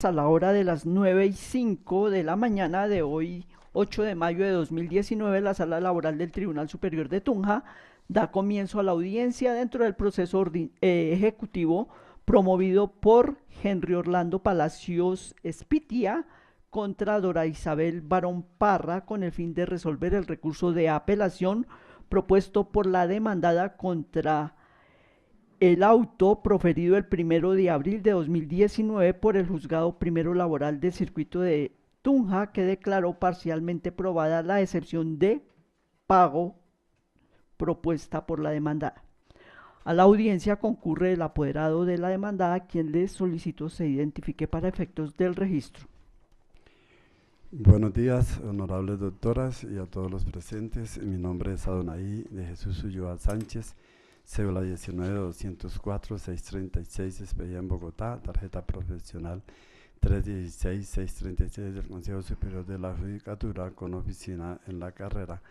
A la hora de las 9:05 de la mañana de hoy, 8 de mayo de 2019, la Sala Laboral del Tribunal Superior de Tunja da comienzo a la audiencia dentro del proceso ejecutivo promovido por Henry Orlando Palacios Espitia contra Dora Isabel Barón Parra con el fin de resolver el recurso de apelación propuesto por la demandada contra el auto proferido el 1 de abril de 2019 por el Juzgado Primero Laboral del Circuito de Tunja, que declaró parcialmente probada la excepción de pago propuesta por la demandada. A la audiencia concurre el apoderado de la demandada, quien le solicitó se identifique para efectos del registro. Buenos días, honorables doctoras y a todos los presentes. Mi nombre es Adonai de Jesús Ulloa Sánchez, cédula 19-204-636, expedida en Bogotá, tarjeta profesional 316-636 del Consejo Superior de la Judicatura, con oficina en la carrera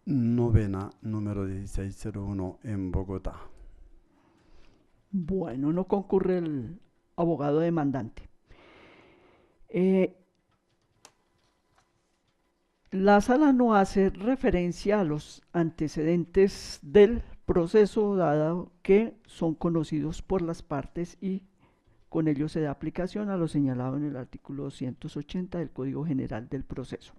novena, número 1601 en Bogotá. Bueno, no concurre el abogado demandante. La sala no hace referencia a los antecedentes del proceso, dado que son conocidos por las partes, y con ello se da aplicación a lo señalado en el artículo 280 del Código General del Proceso.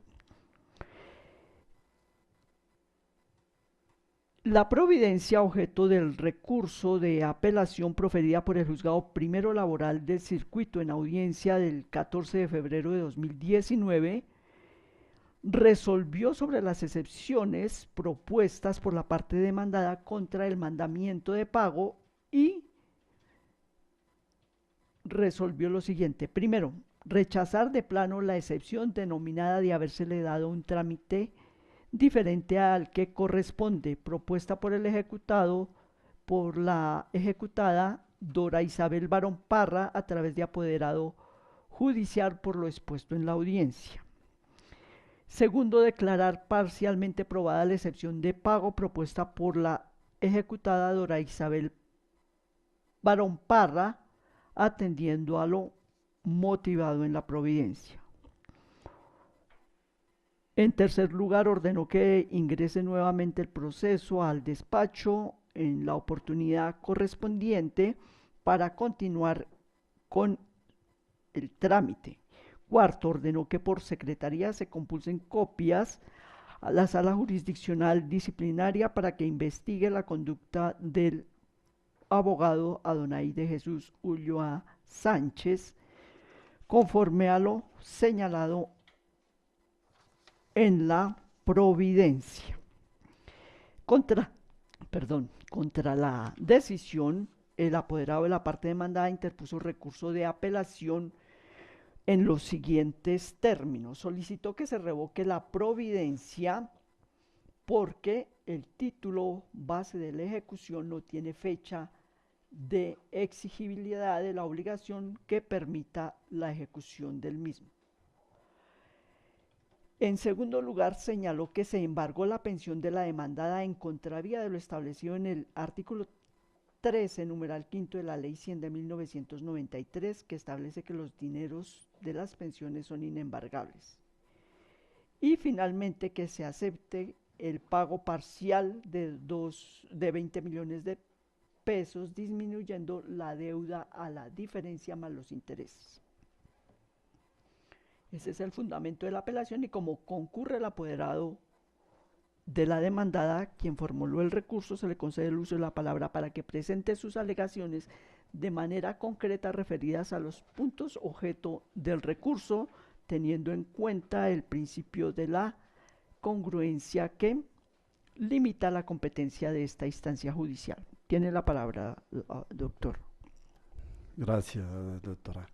La providencia objeto del recurso de apelación proferida por el Juzgado Primero Laboral del Circuito en audiencia del 14 de febrero de 2019 resolvió sobre las excepciones propuestas por la parte demandada contra el mandamiento de pago y resolvió lo siguiente. Primero, rechazar de plano la excepción denominada de habérsele dado un trámite diferente al que corresponde, propuesta por el ejecutado, por la ejecutada Dora Isabel Barón Parra a través de apoderado judicial por lo expuesto en la audiencia. Segundo, declarar parcialmente probada la excepción de pago propuesta por la ejecutada Dora Isabel Barón Parra, atendiendo a lo motivado en la providencia. En tercer lugar, ordenó que ingrese nuevamente el proceso al despacho en la oportunidad correspondiente para continuar con el trámite. Cuarto, ordenó que por secretaría se compulsen copias a la sala jurisdiccional disciplinaria para que investigue la conducta del abogado Adonai de Jesús Ulloa Sánchez, conforme a lo señalado en la providencia. Contra la decisión, el apoderado de la parte demandada interpuso recurso de apelación en los siguientes términos. Solicitó que se revoque la providencia porque el título base de la ejecución no tiene fecha de exigibilidad de la obligación que permita la ejecución del mismo. En segundo lugar, señaló que se embargó la pensión de la demandada en contravía de lo establecido en el artículo 13, numeral quinto de la Ley 100 de 1993, que establece que los dineros de las pensiones son inembargables. Y finalmente, que se acepte el pago parcial de 20 millones de pesos, disminuyendo la deuda a la diferencia más los intereses. Ese es el fundamento de la apelación, y como concurre el apoderado de la demandada, quien formuló el recurso, se le concede el uso de la palabra para que presente sus alegaciones de manera concreta referidas a los puntos objeto del recurso, teniendo en cuenta el principio de la congruencia que limita la competencia de esta instancia judicial. Tiene la palabra, doctor. Gracias, doctora.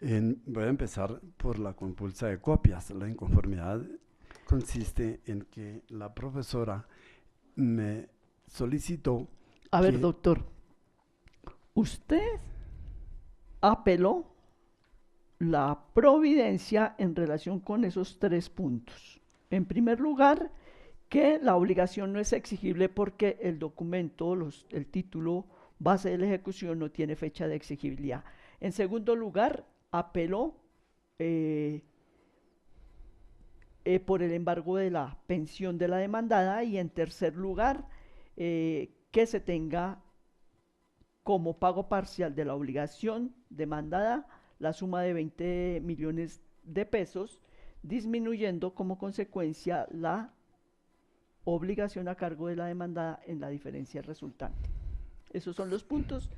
Voy a empezar por la compulsa de copias. La inconformidad consiste en que la profesora me solicitó. A ver, doctor, usted apeló la providencia en relación con esos 3 puntos. En primer lugar, que la obligación no es exigible porque el documento, el título base de la ejecución no tiene fecha de exigibilidad. En segundo lugar, apeló eh, por el embargo de la pensión de la demandada, y en tercer lugar, que se tenga como pago parcial de la obligación demandada la suma de 20 millones de pesos, disminuyendo como consecuencia la obligación a cargo de la demandada en la diferencia resultante. Esos son los puntos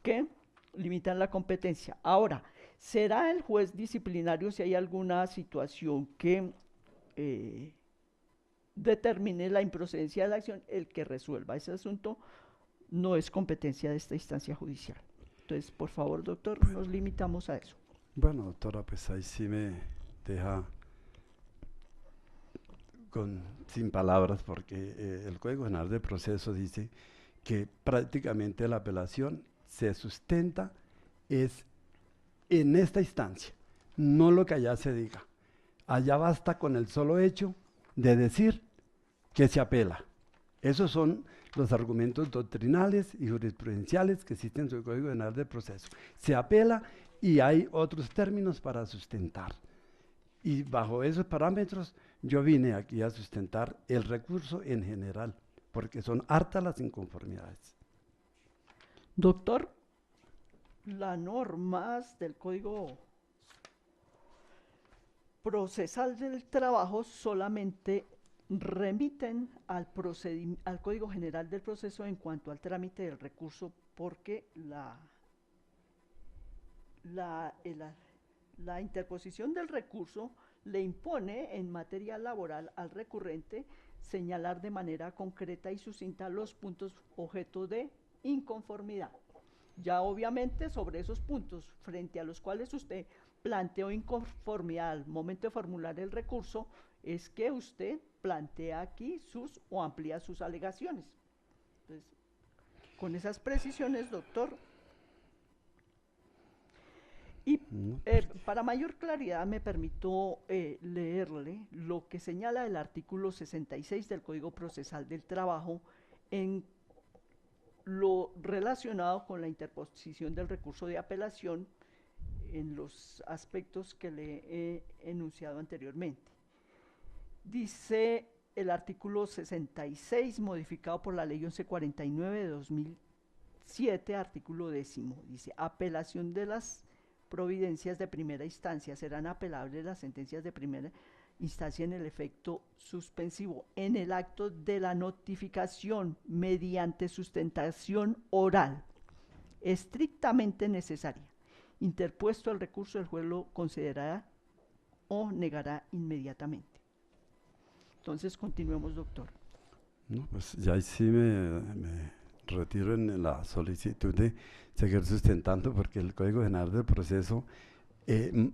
que limitan la competencia. Ahora, será el juez disciplinario, si hay alguna situación que determine la improcedencia de la acción, el que resuelva ese asunto. No es competencia de esta instancia judicial. Entonces, por favor, doctor, nos limitamos a eso. Bueno, doctora, pues ahí sí me deja sin palabras, porque el Código General de Proceso dice que prácticamente la apelación se sustenta es en esta instancia, no lo que allá se diga. Allá basta con el solo hecho de decir que se apela. Esos son los argumentos doctrinales y jurisprudenciales que existen en el Código General de Proceso. Se apela y hay otros términos para sustentar. Y bajo esos parámetros yo vine aquí a sustentar el recurso en general, porque son hartas las inconformidades. Doctor, las normas del Código Procesal del Trabajo solamente remiten al Código General del Proceso en cuanto al trámite del recurso, porque la interposición del recurso le impone en materia laboral al recurrente señalar de manera concreta y sucinta los puntos objeto de inconformidad. Ya obviamente sobre esos puntos frente a los cuales usted planteó inconformidad al momento de formular el recurso, es que usted plantea aquí o amplía sus alegaciones. Entonces, con esas precisiones, doctor, y para mayor claridad me permito leerle lo que señala el artículo 66 del Código Procesal del Trabajo en lo relacionado con la interposición del recurso de apelación en los aspectos que le he enunciado anteriormente. Dice el artículo 66, modificado por la ley 1149 de 2007, artículo 10, dice: apelación de las providencias de primera instancia, serán apelables las sentencias de primera instancia en el efecto suspensivo, en el acto de la notificación mediante sustentación oral, estrictamente necesaria. Interpuesto el recurso, el juez lo concederá o negará inmediatamente. Entonces, continuemos, doctor. No, pues ya ahí sí me retiro en la solicitud de seguir sustentando, porque el Código General del Proceso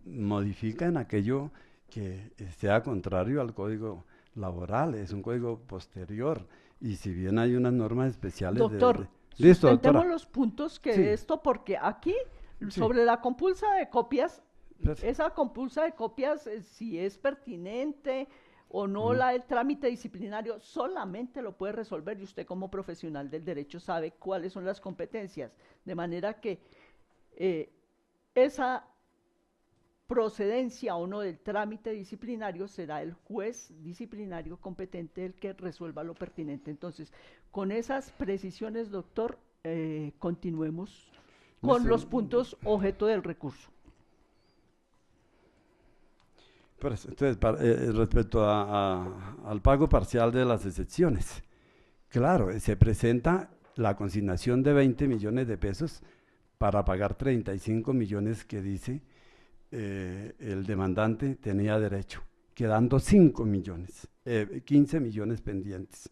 modifica en aquello que sea contrario al Código Laboral, es un código posterior, y si bien hay unas normas especiales doctor, listo, sustentemos doctora. los puntos que Sí. de esto, porque aquí, Sí. sobre la compulsa de copias, Perfecto. esa compulsa de copias, si es pertinente o no el trámite disciplinario, solamente lo puede resolver, y usted como profesional del derecho sabe cuáles son las competencias, de manera que esa procedencia o no del trámite disciplinario será el juez disciplinario competente el que resuelva lo pertinente. Entonces, con esas precisiones, doctor, continuemos con los puntos objeto del recurso. Pues, entonces, respecto al pago parcial de las excepciones, claro, se presenta la consignación de 20 millones de pesos para pagar 35 millones que dice el demandante tenía derecho, quedando 5 millones, 15 millones pendientes.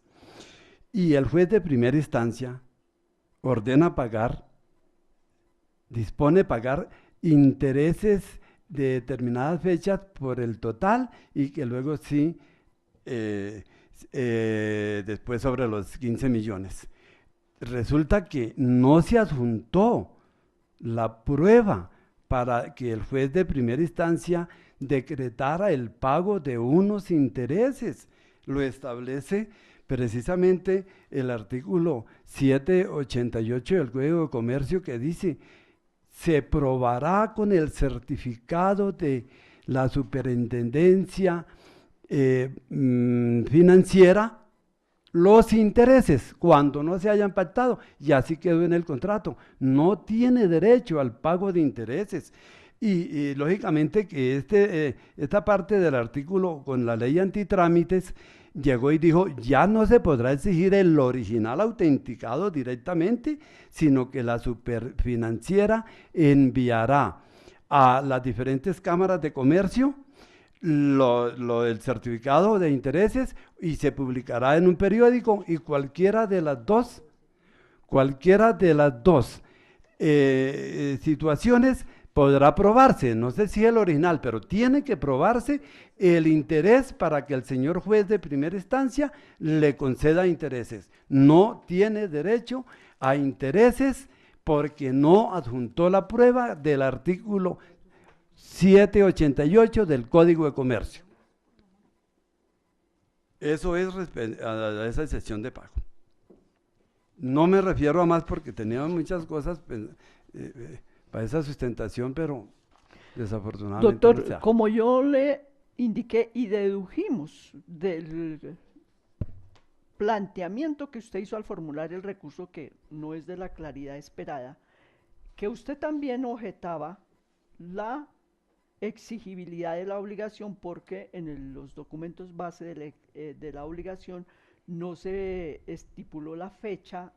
Y el juez de primera instancia ordena pagar, dispone pagar intereses de determinadas fechas por el total, y que luego sí, después sobre los 15 millones. Resulta que no se adjuntó la prueba para que el juez de primera instancia decretara el pago de unos intereses. Lo establece precisamente el artículo 788 del Código de Comercio, que dice: se probará con el certificado de la superintendencia financiera los intereses cuando no se hayan pactado, y así quedó en el contrato. No tiene derecho al pago de intereses. Y lógicamente que esta parte del artículo con la ley antitrámites llegó y dijo, ya no se podrá exigir el original autenticado directamente, sino que la superfinanciera enviará a las diferentes cámaras de comercio del certificado de intereses y se publicará en un periódico, y cualquiera de las dos situaciones podrá probarse, no sé si el original, pero tiene que probarse el interés para que el señor juez de primera instancia le conceda intereses. No tiene derecho a intereses porque no adjuntó la prueba del artículo 788 del Código de Comercio. Eso es a esa excepción de pago. No me refiero a más porque teníamos muchas cosas para esa sustentación, pero desafortunadamente Doctor, no se da. como yo le indiqué y dedujimos del planteamiento que usted hizo al formular el recurso, que no es de la claridad esperada, que usted también objetaba la exigibilidad de la obligación porque en los documentos base de la obligación no se estipuló la fecha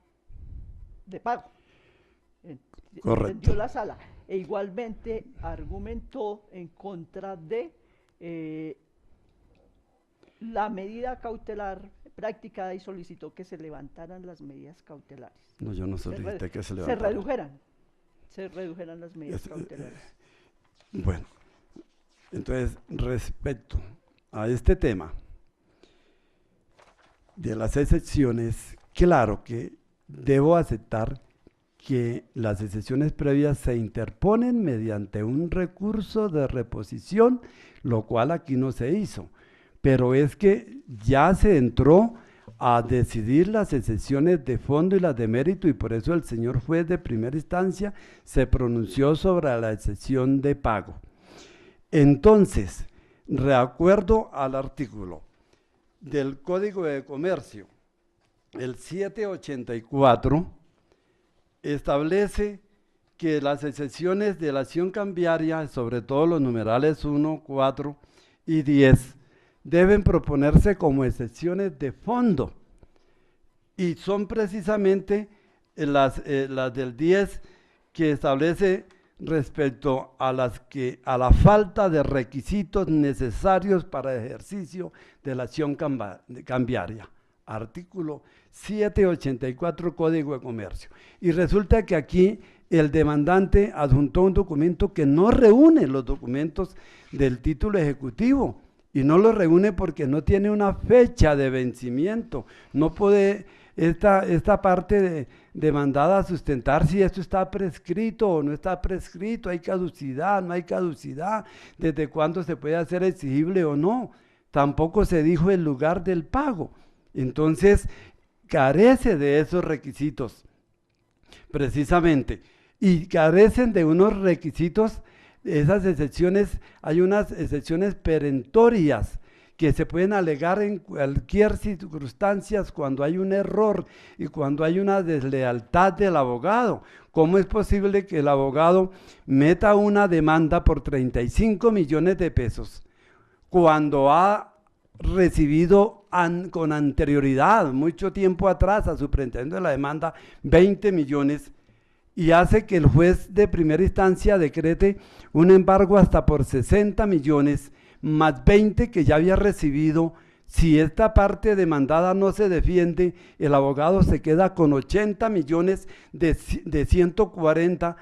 de pago. Correcto. Entendió la sala. E igualmente argumentó en contra de la medida cautelar practicada y solicitó que se levantaran las medidas cautelares. No, yo no solicité que se Se levantara. redujeran las medidas cautelares. Bueno, entonces, respecto a este tema de las excepciones, claro que debo aceptar que las excepciones previas se interponen mediante un recurso de reposición, lo cual aquí no se hizo. Pero es que ya se entró a decidir las excepciones de fondo y las de mérito, y por eso el señor juez de primera instancia se pronunció sobre la excepción de pago. Entonces, de acuerdo al artículo del Código de Comercio, el 784, establece que las excepciones de la acción cambiaria, sobre todo los numerales 1, 4 y 10, deben proponerse como excepciones de fondo, y son precisamente las del 10 que establece respecto a la falta de requisitos necesarios para el ejercicio de la acción cambiaria. Artículo 784 Código de Comercio. Y resulta que aquí el demandante adjuntó un documento que no reúne los documentos del título ejecutivo, y no lo reúne porque no tiene una fecha de vencimiento. No puede esta parte demandada sustentar si esto está prescrito o no está prescrito, hay caducidad, no hay caducidad, desde cuándo se puede hacer exigible o no. Tampoco se dijo el lugar del pago. Entonces, carece de esos requisitos, precisamente, y carecen de unos requisitos. Esas excepciones, hay unas excepciones perentorias que se pueden alegar en cualquier circunstancia cuando hay un error y cuando hay una deslealtad del abogado. ¿Cómo es posible que el abogado meta una demanda por 35 millones de pesos cuando ha recibido con anterioridad, mucho tiempo atrás, a su pretendente de la demanda, 20 millones, y hace que el juez de primera instancia decrete un embargo hasta por 60 millones, más 20 que ya había recibido? Si esta parte demandada no se defiende, el abogado se queda con 80 millones de 140,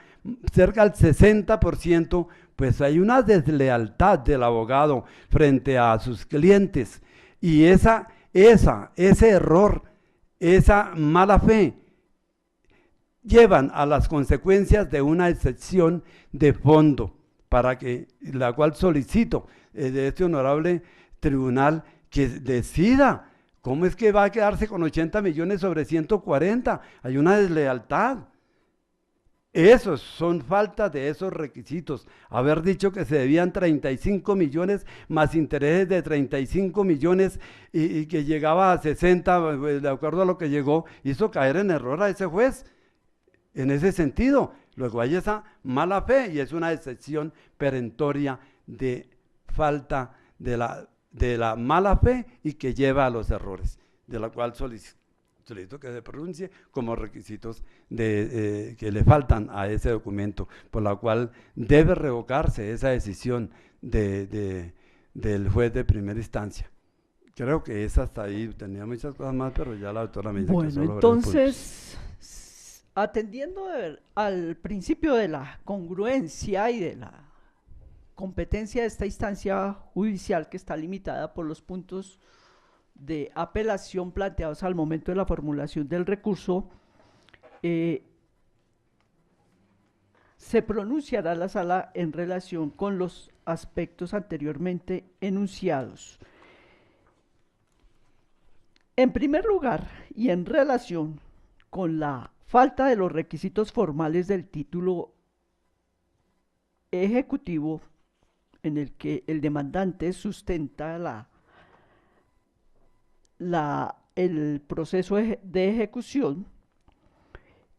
cerca del 60%, pues hay una deslealtad del abogado frente a sus clientes. Y ese error, esa mala fe, llevan a las consecuencias de una excepción de fondo, la cual solicito de este honorable tribunal que decida cómo es que va a quedarse con 80 millones sobre 140. Hay una deslealtad. Esos son falta de esos requisitos. Haber dicho que se debían 35 millones más intereses de 35 millones y que llegaba a 60, de acuerdo a lo que llegó, hizo caer en error a ese juez. En ese sentido, luego hay esa mala fe y es una excepción perentoria de falta de la mala fe y que lleva a los errores, de la cual solicito que se pronuncie como requisitos que le faltan a ese documento, por la cual debe revocarse esa decisión del juez de primera instancia. Creo que es hasta ahí, tenía muchas cosas más, pero ya la doctora me dice que Bueno, solo entonces, atendiendo al principio de la congruencia y de la competencia de esta instancia judicial que está limitada por los puntos de apelación planteados al momento de la formulación del recurso, se pronunciará la sala en relación con los aspectos anteriormente enunciados. En primer lugar, y en relación con la falta de los requisitos formales del título ejecutivo en el que el demandante sustenta el proceso de ejecución,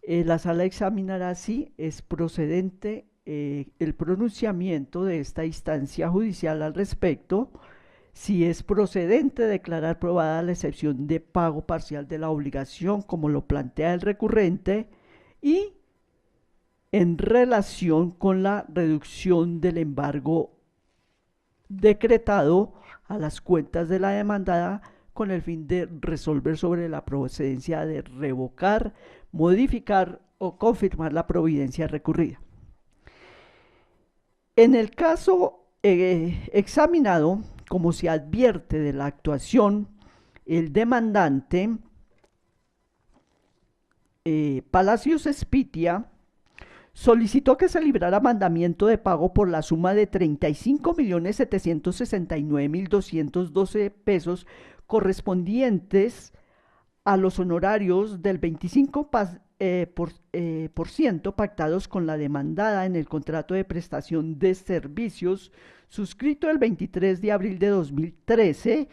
la sala examinará si es procedente el pronunciamiento de esta instancia judicial al respecto, si es procedente declarar probada la excepción de pago parcial de la obligación como lo plantea el recurrente y en relación con la reducción del embargo decretado a las cuentas de la demandada con el fin de resolver sobre la procedencia de revocar, modificar o confirmar la providencia recurrida. En el caso examinado, como se advierte de la actuación, el demandante Palacios Espitia solicitó que se librara mandamiento de pago por la suma de 35.769.212 pesos correspondientes a los honorarios del 25% pactados con la demandada en el contrato de prestación de servicios suscrito el 23 de abril de 2013,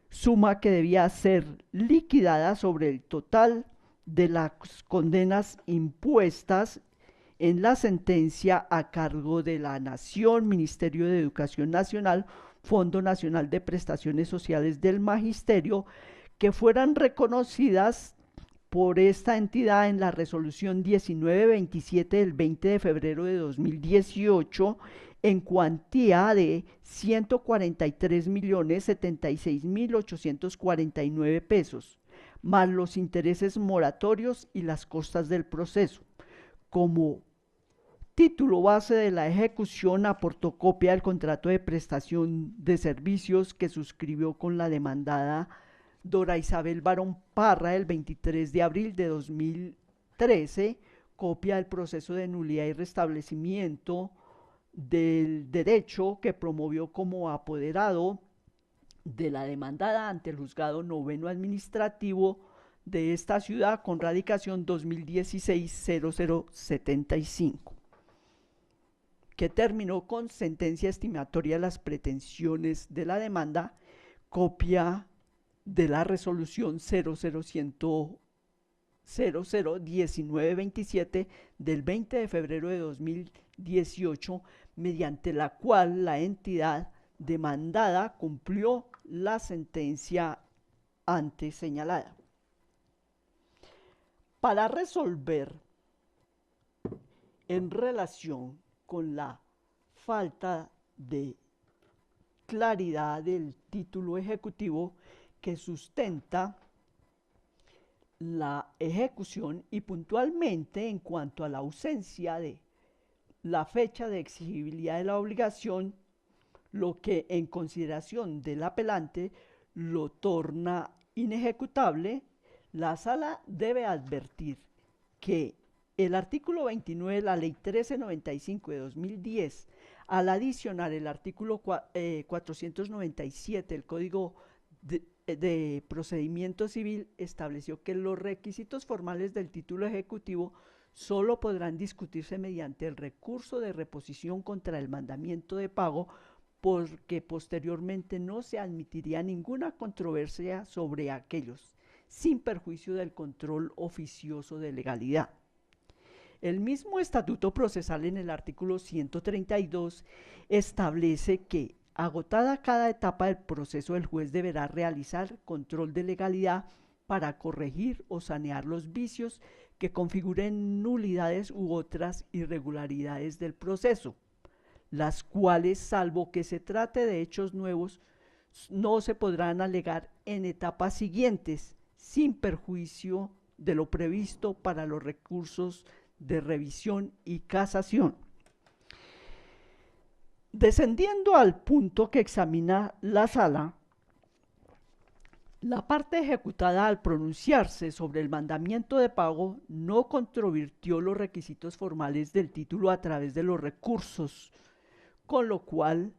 suma que debía ser liquidada sobre el total de las condenas impuestas en la sentencia a cargo de la Nación, Ministerio de Educación Nacional, Fondo Nacional de Prestaciones Sociales del Magisterio, que fueran reconocidas por esta entidad en la resolución 1927 del 20 de febrero de 2018 en cuantía de 143.076.849 pesos, más los intereses moratorios y las costas del proceso. Como título base de la ejecución aportó copia del contrato de prestación de servicios que suscribió con la demandada Dora Isabel Barón Parra el 23 de abril de 2013, copia del proceso de nulidad y restablecimiento del derecho que promovió como apoderado de la demandada ante el juzgado noveno administrativo de esta ciudad con radicación 2016-0075, que terminó con sentencia estimatoria de las pretensiones de la demanda, copia de la resolución 001927 del 20 de febrero de 2018, mediante la cual la entidad demandada cumplió la sentencia antes señalada. Para resolver en relación con la falta de claridad del título ejecutivo que sustenta la ejecución y puntualmente en cuanto a la ausencia de la fecha de exigibilidad de la obligación, lo que en consideración del apelante lo torna inejecutable, la sala debe advertir que el artículo 29 de la Ley 1395 de 2010, al adicionar el artículo 497 del Código de Procedimiento Civil, estableció que los requisitos formales del título ejecutivo solo podrán discutirse mediante el recurso de reposición contra el mandamiento de pago, porque posteriormente no se admitiría ninguna controversia sobre aquellos, sin perjuicio del control oficioso de legalidad. El mismo Estatuto Procesal en el artículo 132 establece que, agotada cada etapa del proceso, el juez deberá realizar control de legalidad para corregir o sanear los vicios que configuren nulidades u otras irregularidades del proceso, las cuales, salvo que se trate de hechos nuevos, no se podrán alegar en etapas siguientes, sin perjuicio de lo previsto para los recursos de revisión y casación. Descendiendo al punto que examina la sala, la parte ejecutada, al pronunciarse sobre el mandamiento de pago, no controvirtió los requisitos formales del título a través de los recursos, con lo cual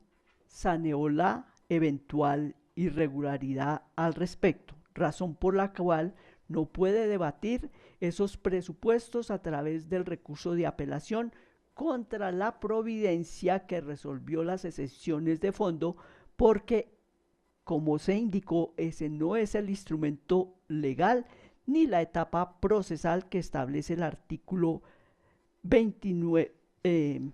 saneó la eventual irregularidad al respecto, razón por la cual no puede debatir esos presupuestos a través del recurso de apelación contra la providencia que resolvió las excepciones de fondo, porque, como se indicó, ese no es el instrumento legal ni la etapa procesal que establece el artículo 29 de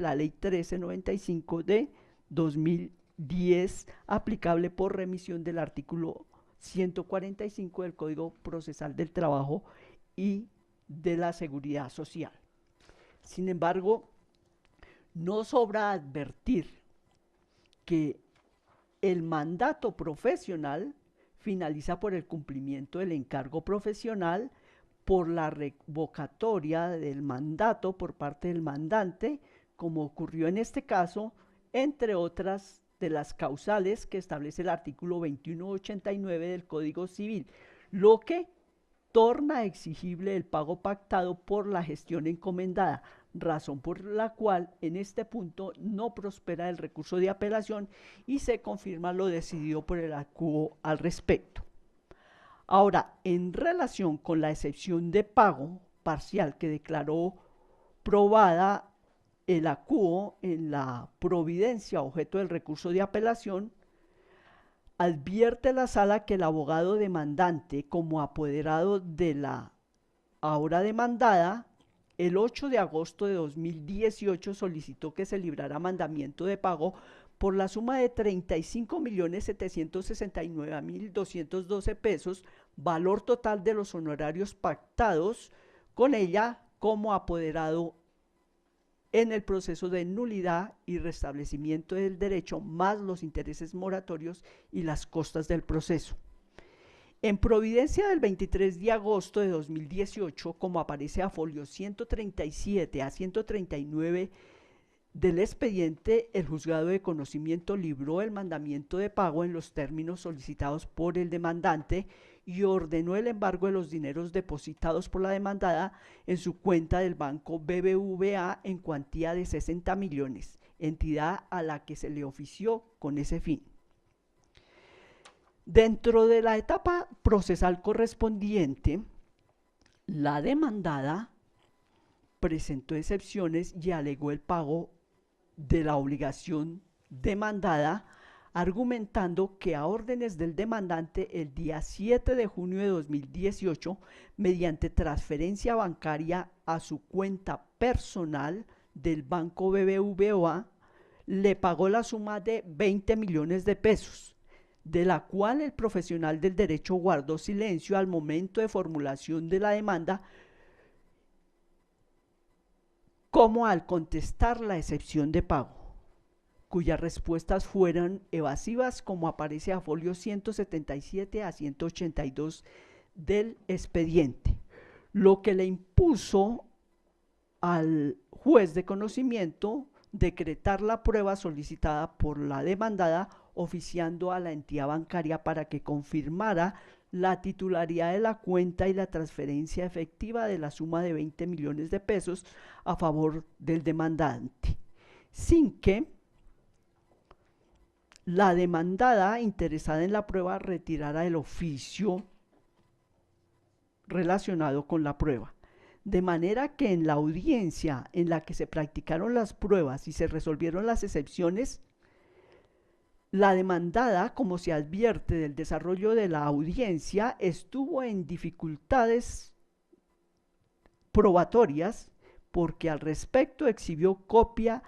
la Ley 1395 de 2010, aplicable por remisión del artículo 145 del Código Procesal del Trabajo y de la Seguridad Social. Sin embargo, no sobra advertir que el mandato profesional finaliza por el cumplimiento del encargo profesional, por la revocatoria del mandato por parte del mandante, como ocurrió en este caso, entre otras de las causales que establece el artículo 2189 del Código Civil, lo que torna exigible el pago pactado por la gestión encomendada, razón por la cual en este punto no prospera el recurso de apelación y se confirma lo decidido por el acuo al respecto. Ahora, en relación con la excepción de pago parcial que declaró probada el acuo en la providencia objeto del recurso de apelación, advierte la sala que el abogado demandante, como apoderado de la ahora demandada, el 8 de agosto de 2018 solicitó que se librara mandamiento de pago por la suma de 35.769.212 pesos, valor total de los honorarios pactados con ella como apoderado en el proceso de nulidad y restablecimiento del derecho, más los intereses moratorios y las costas del proceso. En providencia del 23 de agosto de 2018, como aparece a folio 137 a 139 del expediente, el juzgado de conocimiento libró el mandamiento de pago en los términos solicitados por el demandante y ordenó el embargo de los dineros depositados por la demandada en su cuenta del banco BBVA en cuantía de 60 millones, entidad a la que se le ofició con ese fin. Dentro de la etapa procesal correspondiente, la demandada presentó excepciones y alegó el pago de la obligación demandada, argumentando que a órdenes del demandante el día 7 de junio de 2018, mediante transferencia bancaria a su cuenta personal del banco BBVA, le pagó la suma de 20 millones de pesos, de la cual el profesional del derecho guardó silencio al momento de formulación de la demanda, como al contestar la excepción de pago, cuyas respuestas fueron evasivas, como aparece a folio 177 a 182 del expediente, lo que le impuso al juez de conocimiento decretar la prueba solicitada por la demandada, oficiando a la entidad bancaria para que confirmara la titularidad de la cuenta y la transferencia efectiva de la suma de 20 millones de pesos a favor del demandante, sin que la demandada interesada en la prueba retirara el oficio relacionado con la prueba. De manera que en la audiencia en la que se practicaron las pruebas y se resolvieron las excepciones, la demandada, como se advierte del desarrollo de la audiencia, estuvo en dificultades probatorias porque al respecto exhibió copia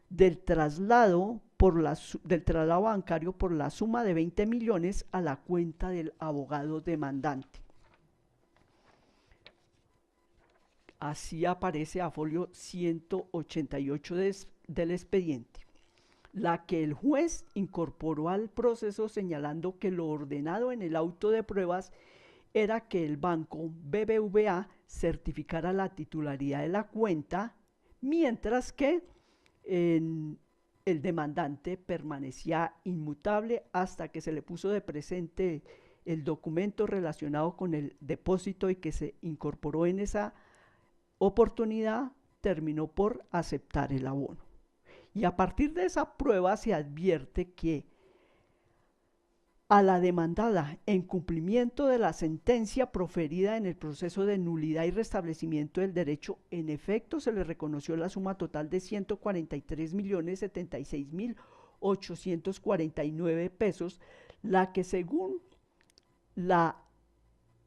del traslado bancario por la suma de 20 millones a la cuenta del abogado demandante. Así aparece a folio 188 del expediente, la que el juez incorporó al proceso señalando que lo ordenado en el auto de pruebas era que el banco BBVA certificara la titularidad de la cuenta, mientras que el demandante permanecía inmutable hasta que se le puso de presente el documento relacionado con el depósito y que se incorporó en esa oportunidad, terminó por aceptar el abono. Y a partir de esa prueba se advierte que a la demandada, en cumplimiento de la sentencia proferida en el proceso de nulidad y restablecimiento del derecho, en efecto se le reconoció la suma total de 143.076.849 pesos, la que según la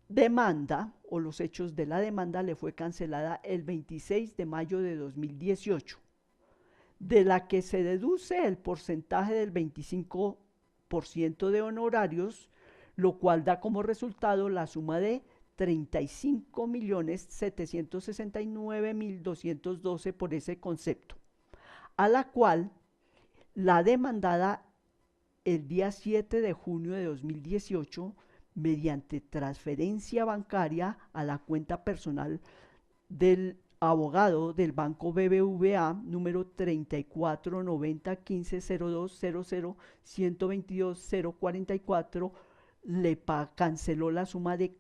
demanda o los hechos de la demanda le fue cancelada el 26 de mayo de 2018, de la que se deduce el porcentaje del 25% de honorarios, lo cual da como resultado la suma de 35.769.212 por ese concepto, a la cual la demandada el día 7 de junio de 2018, mediante transferencia bancaria a la cuenta personal del abogado del banco BBVA número 3490150200122044, le canceló la suma de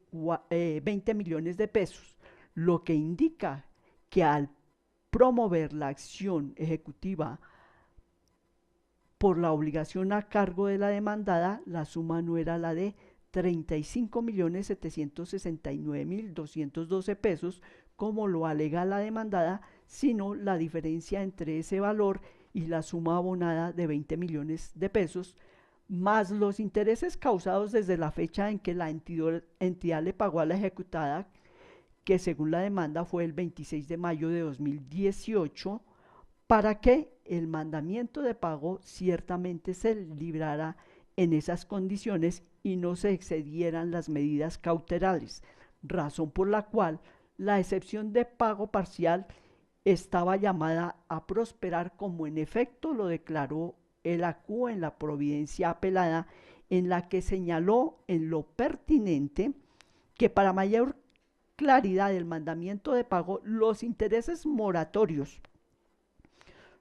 20 millones de pesos, lo que indica que al promover la acción ejecutiva por la obligación a cargo de la demandada, la suma no era la de 35.769.212 pesos, como lo alega la demandada, sino la diferencia entre ese valor y la suma abonada de 20 millones de pesos, más los intereses causados desde la fecha en que la entidad le pagó a la ejecutada, que según la demanda fue el 26 de mayo de 2018, para que el mandamiento de pago ciertamente se librara en esas condiciones y no se excedieran las medidas cautelares, razón por la cual la excepción de pago parcial estaba llamada a prosperar, como en efecto lo declaró el ACU en la providencia apelada, en la que señaló en lo pertinente que para mayor claridad del mandamiento de pago, los intereses moratorios,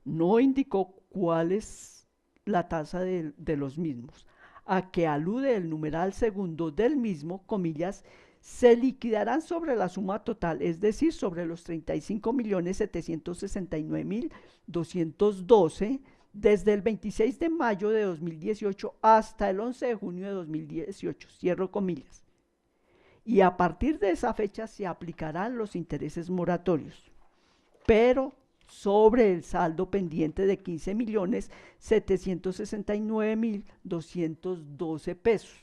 no indicó cuál es la tasa de los mismos, a que alude el numeral segundo del mismo, comillas, se liquidarán sobre la suma total, es decir, sobre los 35.769.212 desde el 26 de mayo de 2018 hasta el 11 de junio de 2018, cierro comillas. Y a partir de esa fecha se aplicarán los intereses moratorios, pero sobre el saldo pendiente de 15.769.212 pesos.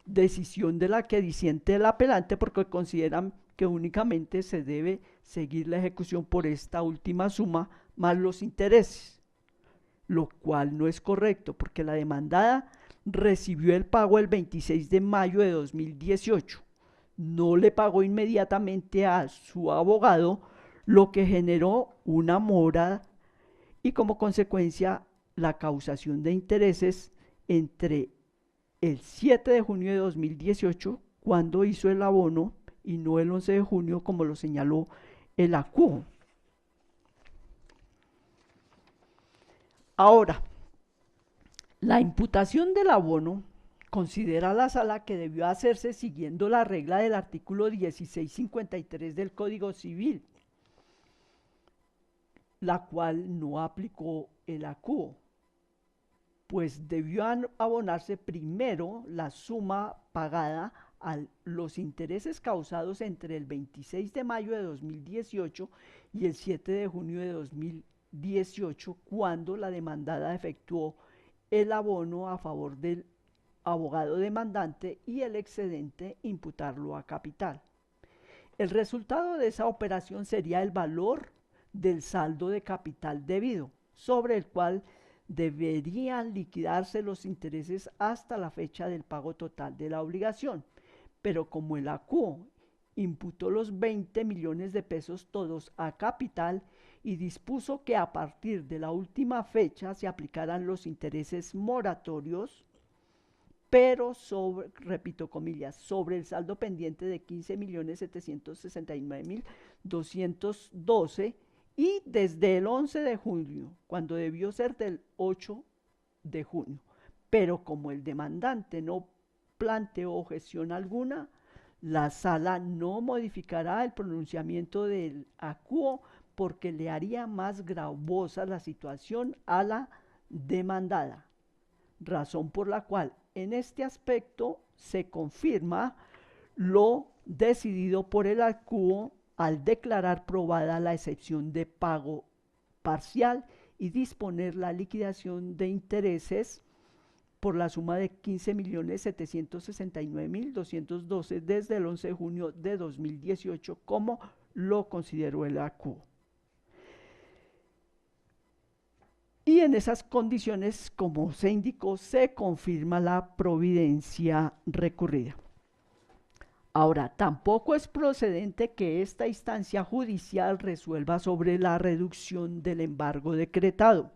Decisión de la que disiente el apelante porque consideran que únicamente se debe seguir la ejecución por esta última suma más los intereses, lo cual no es correcto porque la demandada recibió el pago el 26 de mayo de 2018, no le pagó inmediatamente a su abogado, lo que generó una mora y como consecuencia la causación de intereses entre el 7 de junio de 2018, cuando hizo el abono, y no el 11 de junio como lo señaló el ACU. Ahora, la imputación del abono considera la sala que debió hacerse siguiendo la regla del artículo 1653 del Código Civil, la cual no aplicó el ACU, pues debió abonarse primero la suma pagada a los intereses causados entre el 26 de mayo de 2018 y el 7 de junio de 2018, cuando la demandada efectuó el abono a favor del abogado demandante y el excedente imputarlo a capital. El resultado de esa operación sería el valor del saldo de capital debido, sobre el cual deberían liquidarse los intereses hasta la fecha del pago total de la obligación. Pero como el ACUO imputó los 20 millones de pesos todos a capital y dispuso que a partir de la última fecha se aplicaran los intereses moratorios, pero sobre, repito comillas, sobre el saldo pendiente de 15.769.212 y desde el 11 de junio, cuando debió ser del 8 de junio. Pero como el demandante no planteó objeción alguna, la sala no modificará el pronunciamiento del ACUO porque le haría más gravosa la situación a la demandada, razón por la cual en este aspecto se confirma lo decidido por el ACUO al declarar probada la excepción de pago parcial y disponer la liquidación de intereses por la suma de 15.769.212 desde el 11 de junio de 2018, como lo consideró el ACUO. Y en esas condiciones, como se indicó, se confirma la providencia recurrida. Ahora, tampoco es procedente que esta instancia judicial resuelva sobre la reducción del embargo decretado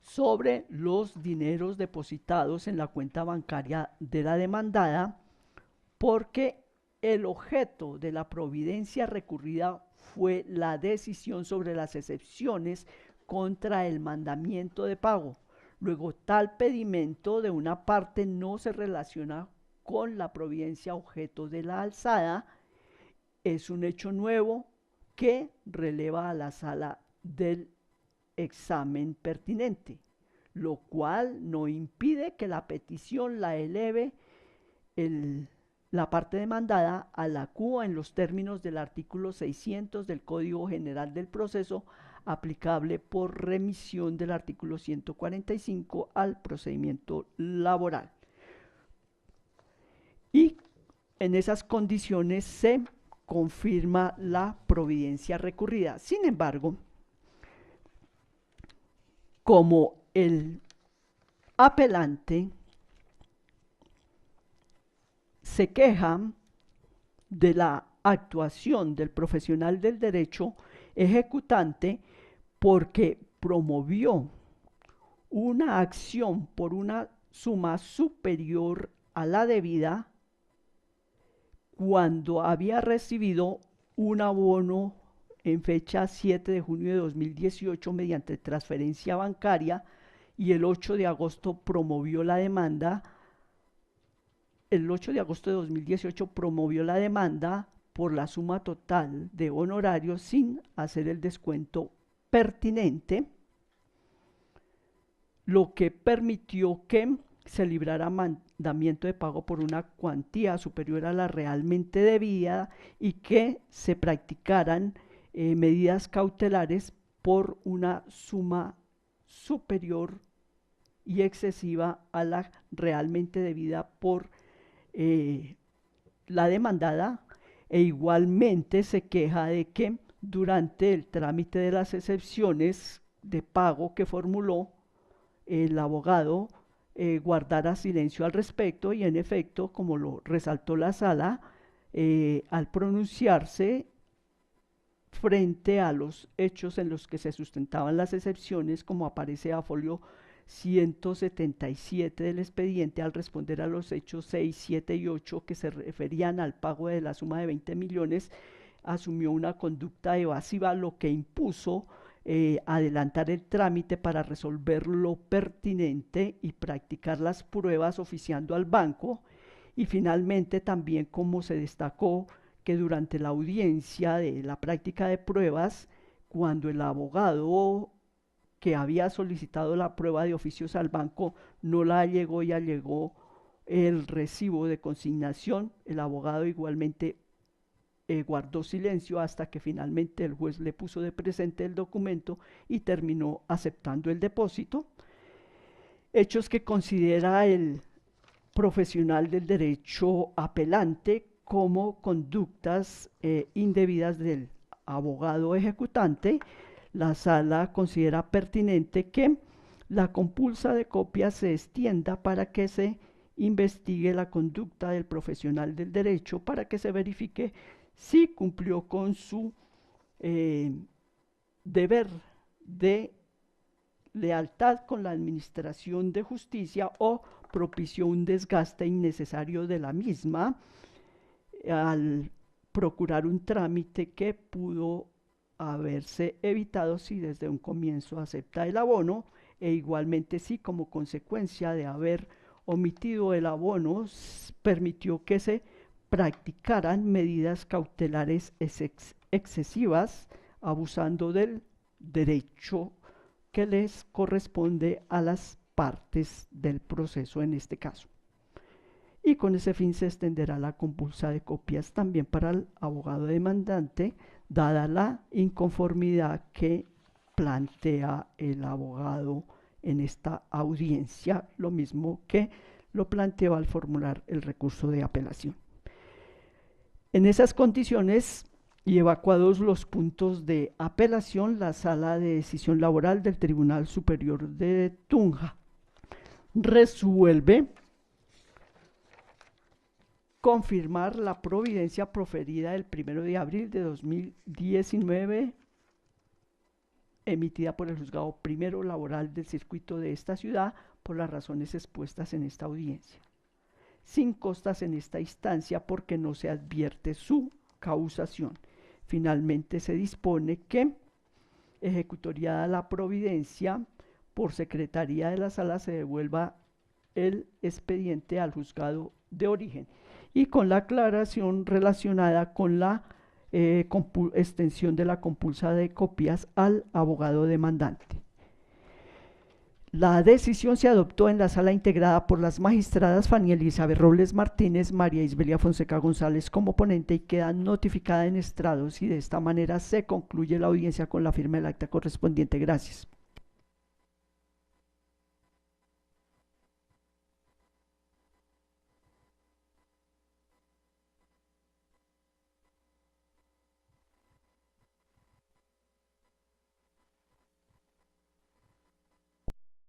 sobre los dineros depositados en la cuenta bancaria de la demandada, porque el objeto de la providencia recurrida fue la decisión sobre las excepciones contra el mandamiento de pago. Luego, tal pedimento de una parte no se relaciona con la providencia objeto de la alzada, es un hecho nuevo que releva a la sala del examen pertinente, lo cual no impide que la petición la eleve la parte demandada a la ACUO en los términos del artículo 600 del Código General del Proceso, aplicable por remisión del artículo 145 al procedimiento laboral. Y en esas condiciones se confirma la providencia recurrida. Sin embargo, como el apelante se queja de la actuación del profesional del derecho ejecutante porque promovió una acción por una suma superior a la debida cuando había recibido un abono en fecha 7 de junio de 2018 mediante transferencia bancaria y el 8 de agosto promovió la demanda. El 8 de agosto de 2018 promovió la demanda por la suma total de honorarios sin hacer el descuento pertinente, lo que permitió que se librara mandamiento de pago por una cuantía superior a la realmente debida y que se practicaran medidas cautelares por una suma superior y excesiva a la realmente debida por la demandada, e igualmente se queja de que durante el trámite de las excepciones de pago que formuló el abogado guardara silencio al respecto y en efecto, como lo resaltó la sala, al pronunciarse frente a los hechos en los que se sustentaban las excepciones, como aparece a folio 177 del expediente, al responder a los hechos 6, 7 y 8 que se referían al pago de la suma de 20 millones, asumió una conducta evasiva, lo que impuso adelantar el trámite para resolver lo pertinente y practicar las pruebas oficiando al banco. Y finalmente también, como se destacó, que durante la audiencia de la práctica de pruebas, cuando el abogado que había solicitado la prueba de oficios al banco no la allegó y allegó el recibo de consignación. El abogado igualmente guardó silencio hasta que finalmente el juez le puso de presente el documento y terminó aceptando el depósito. Hechos que considera el profesional del derecho apelante como conductas indebidas del abogado ejecutante. La sala considera pertinente que la compulsa de copia se extienda para que se investigue la conducta del profesional del derecho, para que se verifique si cumplió con su deber de lealtad con la administración de justicia o propició un desgaste innecesario de la misma al procurar un trámite que pudo haberse evitado si desde un comienzo acepta el abono, e igualmente si como consecuencia de haber omitido el abono permitió que se practicaran medidas cautelares excesivas, abusando del derecho que les corresponde a las partes del proceso en este caso. Y con ese fin se extenderá la compulsa de copias también para el abogado demandante, dada la inconformidad que plantea el abogado en esta audiencia, lo mismo que lo planteó al formular el recurso de apelación. En esas condiciones y evacuados los puntos de apelación, la Sala de Decisión Laboral del Tribunal Superior de Tunja resuelve confirmar la providencia proferida el 1 de abril de 2019, emitida por el Juzgado Primero Laboral del Circuito de esta ciudad, por las razones expuestas en esta audiencia, sin costas en esta instancia porque no se advierte su causación. Finalmente se dispone que, ejecutoriada la providencia, por secretaría de la sala se devuelva el expediente al juzgado de origen, y con la aclaración relacionada con la extensión de la compulsa de copias al abogado demandante. La decisión se adoptó en la sala integrada por las magistradas Fanny Elizabeth Robles Martínez, María Isbelia Fonseca González como ponente, y queda notificada en estrados, y de esta manera se concluye la audiencia con la firma del acta correspondiente. Gracias.